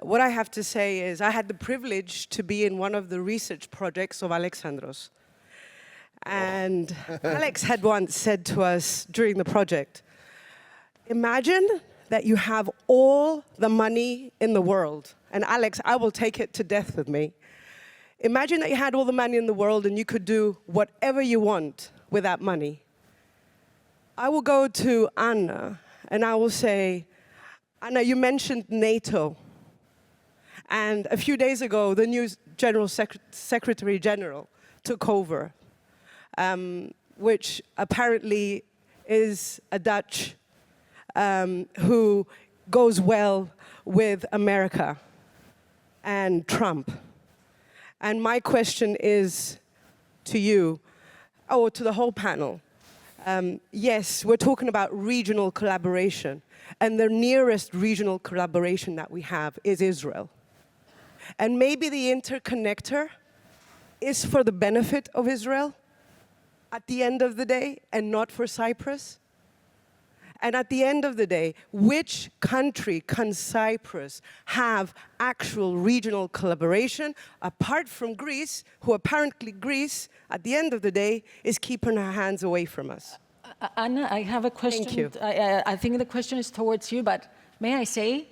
What I have to say is I had the privilege to be in one of the research projects of Alexandros. And Alex had once said to us during the project, imagine that you have all the money in the world. And Alex, I will take it to death with me. Imagine that you had all the money in the world and you could do whatever you want with that money. I will go to Anna and I will say, Anna, you mentioned NATO. And a few days ago, the new Secretary General took over, which apparently is a Dutch who goes well with America and Trump. And my question is to you, or to the whole panel. Yes, we're talking about regional collaboration, and the nearest regional collaboration that we have is Israel. And maybe the interconnector is for the benefit of Israel at the end of the day, and not for Cyprus. And at the end of the day, which country can Cyprus have actual regional collaboration apart from Greece, who apparently Greece, at the end of the day, is keeping her hands away from us? Anna, I have a question. Thank you. I think the question is towards you, but may I say,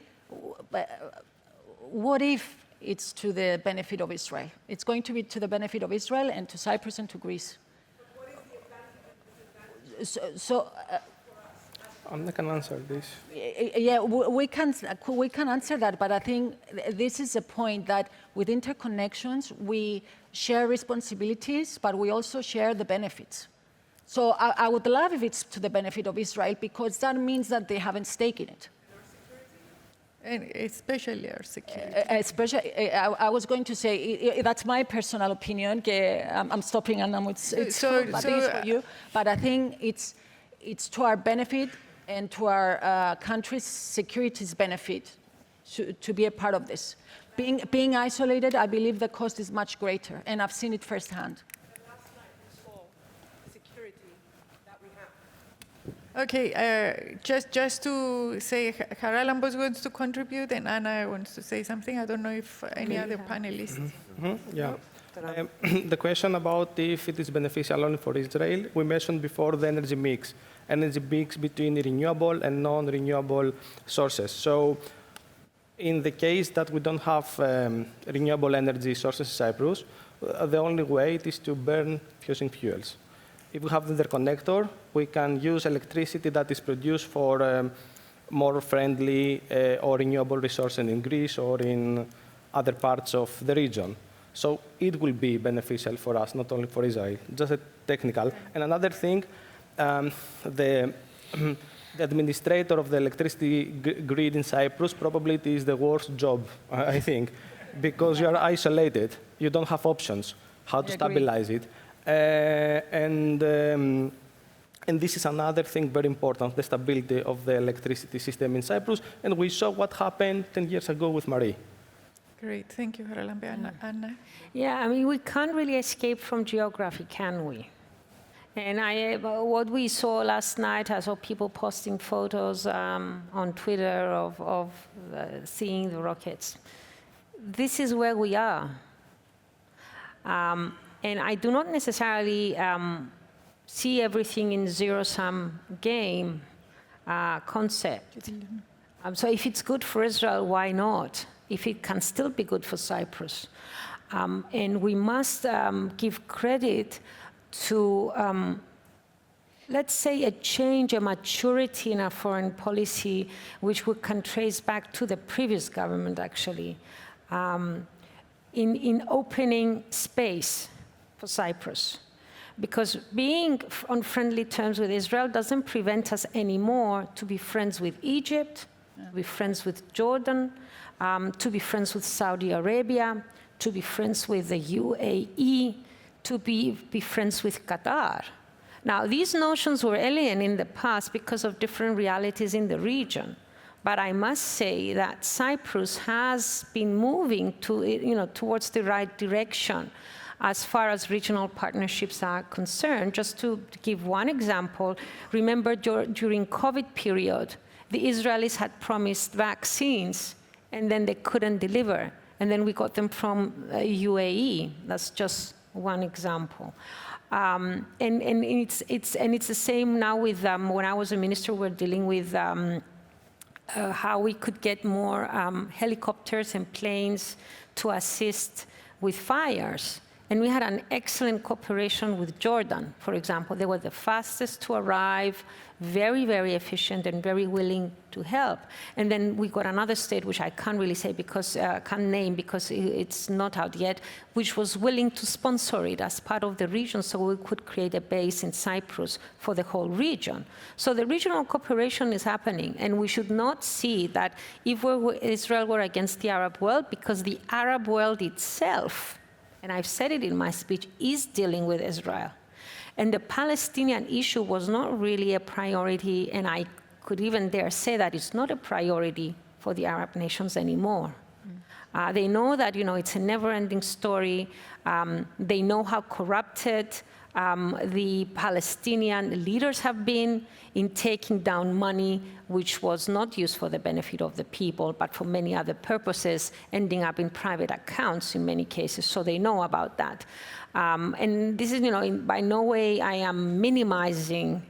what if it's to the benefit of Israel? It's going to be to the benefit of Israel and to Cyprus and to Greece. I can answer this. Yeah, we can answer that, but I think this is a point that with interconnections, we share responsibilities, but we also share the benefits. So I would love if it's to the benefit of Israel, because that means that they have a stake in it. And especially our security. Especially, I was going to say, that's my personal opinion. I'm stopping, and I think it's for you. But I think it's to our benefit and to our country's security's benefit to be a part of this. Being isolated, I believe the cost is much greater, and I've seen it firsthand. Okay, just to say, Charalambos wants to contribute and Anna wants to say something. I don't know if any other panelists. Yeah. The question about if it is beneficial only for Israel, we mentioned before the energy mix between renewable and non-renewable sources. So in the case that we don't have renewable energy sources in Cyprus, the only way is to burn fossil fuels. If we have the interconnector, we can use electricity that is produced for more friendly or renewable resources in Greece or in other parts of the region. So it will be beneficial for us, not only for Israel, just a technical. And another thing, the administrator of the electricity grid in Cyprus probably it is the worst job, I think, because you are isolated. You don't have options how to stabilize it. And this is another thing very important, the stability of the electricity system in Cyprus. And we saw what happened 10 years ago with Marie. Great, thank you, Haralambou. Anna? Yeah, I mean, we can't really escape from geography, can we? And what we saw last night, I saw people posting photos on Twitter of seeing the rockets. This is where we are. And I do not necessarily see everything in zero-sum game concept. So if it's good for Israel, why not? If it can still be good for Cyprus. And we must give credit to, let's say, a change, a maturity in our foreign policy, which we can trace back to the previous government, actually, in opening space for Cyprus. Because being on friendly terms with Israel doesn't prevent us anymore to be friends with Egypt, to be friends with Jordan, to be friends with Saudi Arabia, to be friends with the UAE, to be friends with Qatar. Now, these notions were alien in the past because of different realities in the region. But I must say that Cyprus has been moving towards the right direction as far as regional partnerships are concerned. Just to give one example, remember during COVID period, the Israelis had promised vaccines, and then they couldn't deliver. And then we got them from UAE. That's just one example. And it's the same now with, when I was a minister, we're dealing with how we could get more helicopters and planes to assist with fires. And we had an excellent cooperation with Jordan, for example. They were the fastest to arrive, very, very efficient and very willing to help. And then we got another state, which I can't really say because, can't name because it's not out yet, which was willing to sponsor it as part of the region so we could create a base in Cyprus for the whole region. So the regional cooperation is happening, and we should not see that if Israel were against the Arab world, because the Arab world itself, and I've said it in my speech, is dealing with Israel. And the Palestinian issue was not really a priority, and I could even dare say that it's not a priority for the Arab nations anymore. They know that, it's a never-ending story. They know how corrupted the Palestinian leaders have been in taking down money which was not used for the benefit of the people, but for many other purposes, ending up in private accounts in many cases, so they know about that. And this is, by no way I am minimizing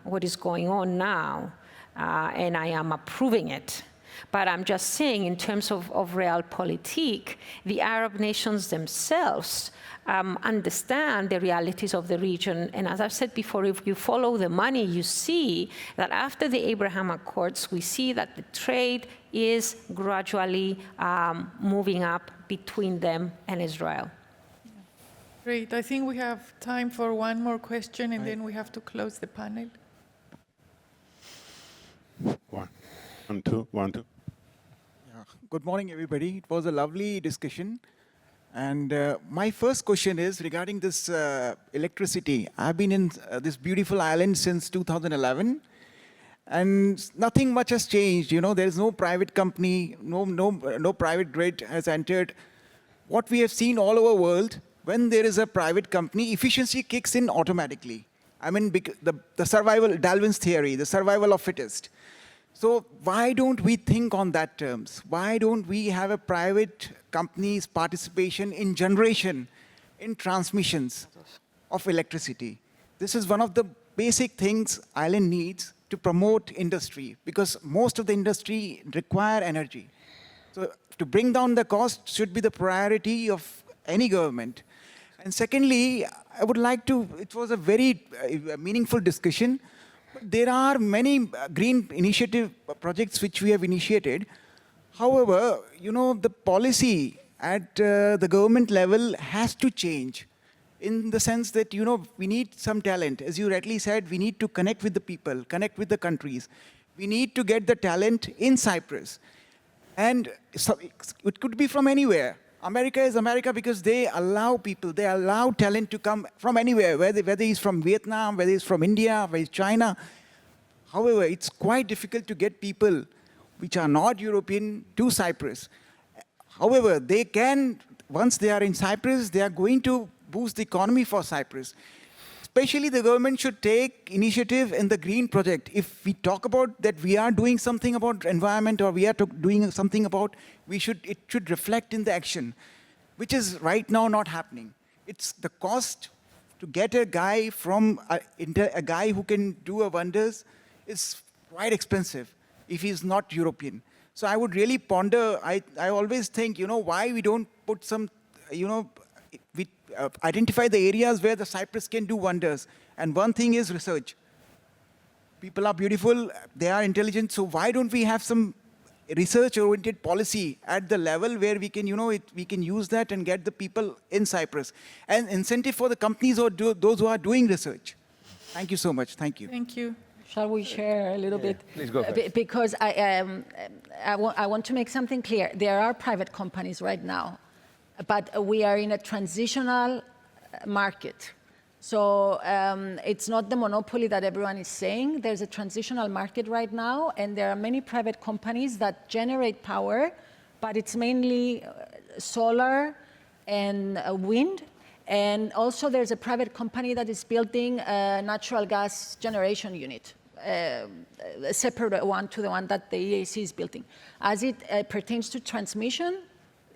what is going on now, and I am approving it. But I'm just saying, in terms of realpolitik, the Arab nations themselves understand the realities of the region. And as I've said before, if you follow the money, you see that after the Abraham Accords, we see that the trade is gradually moving up between them and Israel. Great. I think we have time for one more question, and then we have to close the panel. One, two. Yeah. Good morning, everybody. It was a lovely discussion. And my first question is regarding this electricity. I've been in this beautiful island since 2011, and nothing much has changed. There is no private company, no private grid has entered. What we have seen all over the world, when there is a private company, efficiency kicks in automatically. I mean, the survival, Darwin's theory, the survival of fittest. So why don't we think on that terms? Why don't we have a private company's participation in generation, in transmissions of electricity? This is one of the basic things island needs to promote industry, because most of the industry require energy. So to bring down the cost should be the priority of any government. And secondly, I would like to, it was a very meaningful discussion. There are many green initiative projects which we have initiated. However, the policy at the government level has to change in the sense that, we need some talent. As you rightly said, we need to connect with the people, connect with the countries. We need to get the talent in Cyprus. And so it could be from anywhere. America is America because they allow people, they allow talent to come from anywhere, whether he's from Vietnam, whether he's from India, whether he's China. However, it's quite difficult to get people which are not European to Cyprus. However, they can, once they are in Cyprus, they are going to boost the economy for Cyprus. Especially the government should take initiative in the green project. If we talk about that we are doing something about environment or we are doing something about, it should reflect in the action, which is right now not happening. It's the cost to get a guy from a guy who can do wonders is quite expensive if he's not European. So I would really ponder, I always think, why we don't put some, we identify the areas where the Cyprus can do wonders. And one thing is research. People are beautiful, they are intelligent, so why don't we have some research-oriented policy at the level where we can, we can use that and get the people in Cyprus. And incentive for the companies or those who are doing research. Thank you so much. Thank you. Thank you. Shall we share a little bit? Please go ahead. Because I want to make something clear. There are private companies right now, but we are in a transitional market. So it's not the monopoly that everyone is saying. There's a transitional market right now, and there are many private companies that generate power, but it's mainly solar and wind. And also there's a private company that is building a natural gas generation unit, a separate one to the one that the EAC is building. As it pertains to transmission,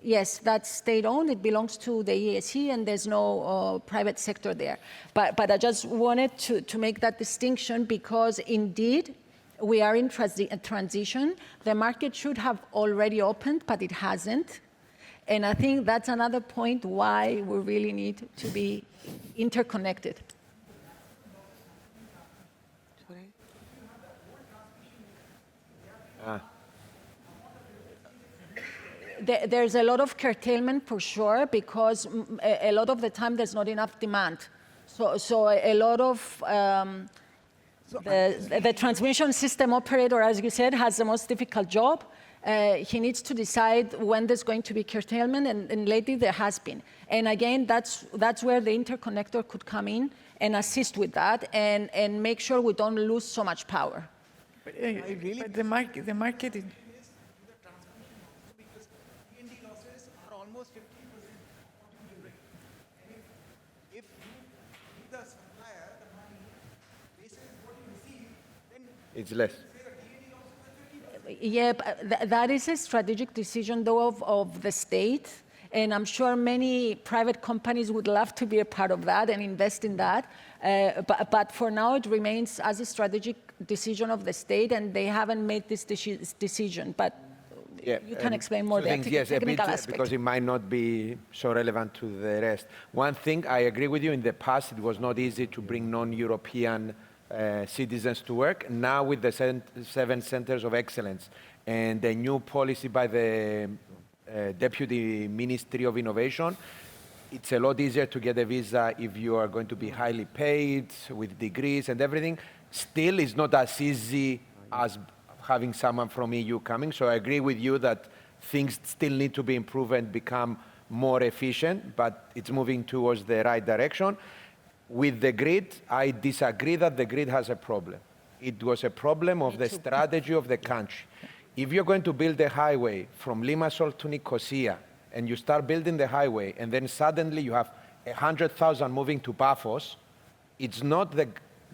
yes, that's state-owned. It belongs to the EAC, and there's no private sector there. But I just wanted to make that distinction because, indeed, we are in transition. The market should have already opened, but it hasn't. And I think that's another point why we really need to be interconnected. There's a lot of curtailment for sure, because a lot of the time there's not enough demand. So a lot of the transmission system operator, as you said, has the most difficult job. He needs to decide when there's going to be curtailment, and lately there has been. And again, that's where the interconnector could come in and assist with that and make sure we don't lose so much power. But the market is... It's less. Yeah, that is a strategic decision, though, of the state. And I'm sure many private companies would love to be a part of that and invest in that. But for now, it remains as a strategic decision of the state, and they haven't made this decision. But yeah, you can explain more the technical aspect. Because it might not be so relevant to the rest. One thing, I agree with you, in the past, it was not easy to bring non-European citizens to work. Now with the 7 centers of excellence and the new policy by the Deputy Ministry of Innovation, it's a lot easier to get a visa if you are going to be highly paid with degrees and everything. Still, it's not as easy as having someone from EU coming. So I agree with you that things still need to be improved and become more efficient, but it's moving towards the right direction. With the grid, I disagree that the grid has a problem. It was a problem of the strategy of the country. If you're going to build a highway from Limassol to Nicosia, and you start building the highway, and then suddenly you have 100,000 moving to Paphos, it's not the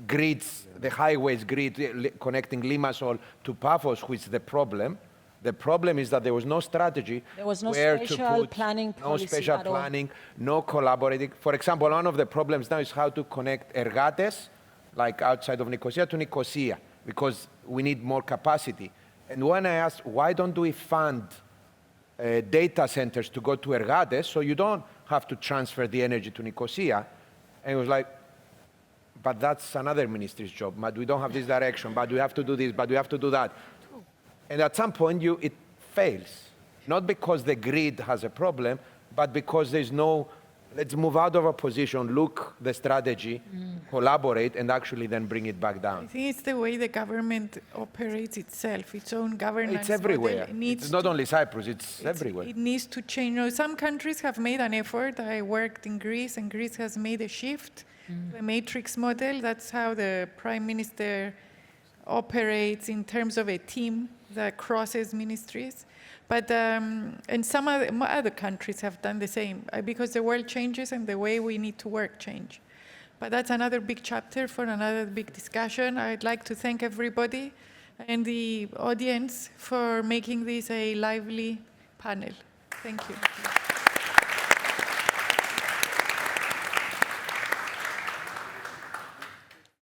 grids, the highways grid connecting Limassol to Paphos, which is the problem. The problem is that there was no strategy. There was no where to special put, planning no policy special at all. planning, no collaborating. For example, one of the problems now is how to connect Ergates, like outside of Nicosia, to Nicosia, because we need more capacity. And when I asked, why don't we fund data centers to go to Ergates so you don't have to transfer the energy to Nicosia? And it was like, but that's another ministry's job. But we don't have this direction, but we have to do this, but we have to do that. And at some point, it fails. Not because the grid has a problem, but because there's no, let's move out of our position, look the strategy, collaborate, and actually then bring it back I down. think it's the way the government operates itself, its own governance. It's everywhere. model. It needs It's not to- only Cyprus, it's everywhere. It needs to change. You know, some countries have made an effort. I worked in Greece, and Greece has made a shift to a matrix model. That's how the prime minister operates in terms of a team that crosses ministries. But, and some other countries have done the same because the world changes and the way we need to work change. But that's another big chapter for another big discussion. I'd like to thank everybody and the audience for making this a lively panel. Thank you.